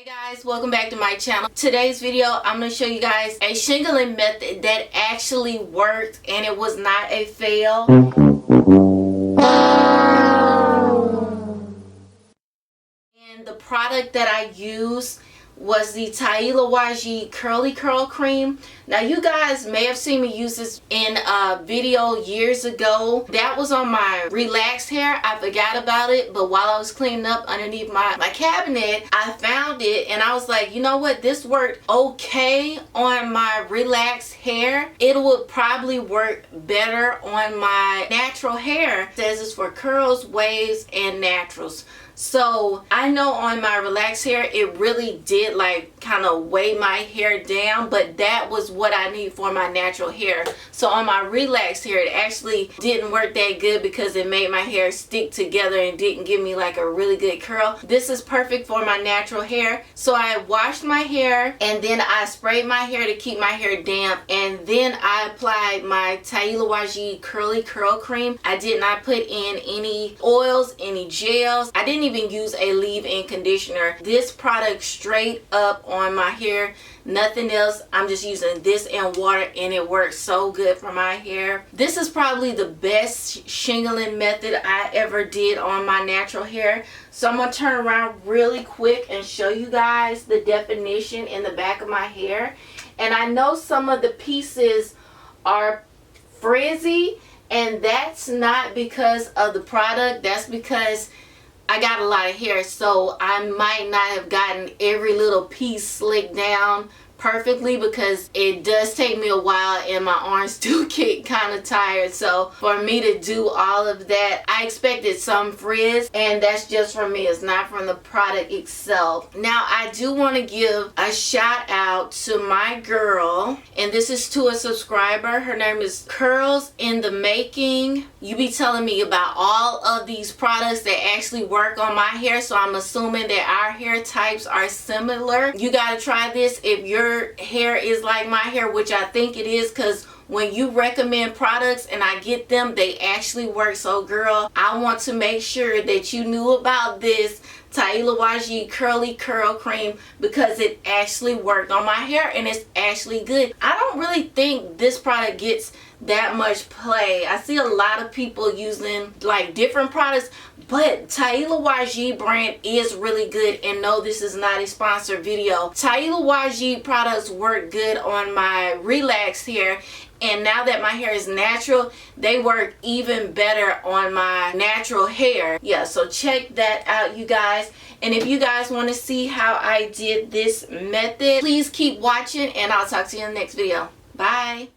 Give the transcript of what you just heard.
Hey guys, welcome back to my channel. Today's video I'm going to show you guys a shingling method that actually worked and it was not a fail. And the product that I used was the Taliah Waajid Curl Cream. Now you guys may have seen me use this in a video years ago. That was on my relaxed hair. I forgot about it, but while I was cleaning up underneath my cabinet, I found it and I was like, you know what, this worked okay on my relaxed hair. It would probably work better on my natural hair. It says it's for curls, waves, and naturals. So I know on my relaxed hair it really did like kind of weigh my hair down, but that was what I need for my natural hair. So on my relaxed hair it actually didn't work that good because it made my hair stick together and didn't give me like a really good curl. This is perfect for my natural hair. So I washed my hair and then I sprayed my hair to keep my hair damp, and then I applied my Taliah Waajid Curl Cream. I did not put in any oils, any gels. I didn't even use a leave-in conditioner. This product straight up on my hair, nothing else. I'm just using this and water and it works so good for my hair. This is probably the best shingling method I ever did on my natural hair. So I'm going to turn around really quick and show you guys the definition in the back of my hair. And I know some of the pieces are frizzy, and that's not because of the product. That's because I got a lot of hair, so I might not have gotten every little piece slicked down perfectly because it does take me a while and my arms do get kind of tired. So for me to do all of that, I expected some frizz, and that's just from me. It's not from the product itself. Now I do want to give a shout out to my girl, and this is to a subscriber. Her name is Curls in the Making. You be telling me about all of these products that actually work on my hair, so I'm assuming that our hair types are similar. You gotta try this if your hair is like my hair, which I think it is, because when you recommend products and I get them, they actually work. So girl, I want to make sure that you knew about this Taliah Waajid Curl Cream because it actually worked on my hair and it's actually good. I don't really think this product gets that much play. I see a lot of people using like different products, but Taliah Waajid brand is really good. And no, this is not a sponsored video. Taliah Waajid products work good on my relaxed hair, and now that my hair is natural, they work even better on my natural hair. Yeah, so check that out, you guys. And if you guys want to see how I did this method, please keep watching and I'll talk to you in the next video. Bye.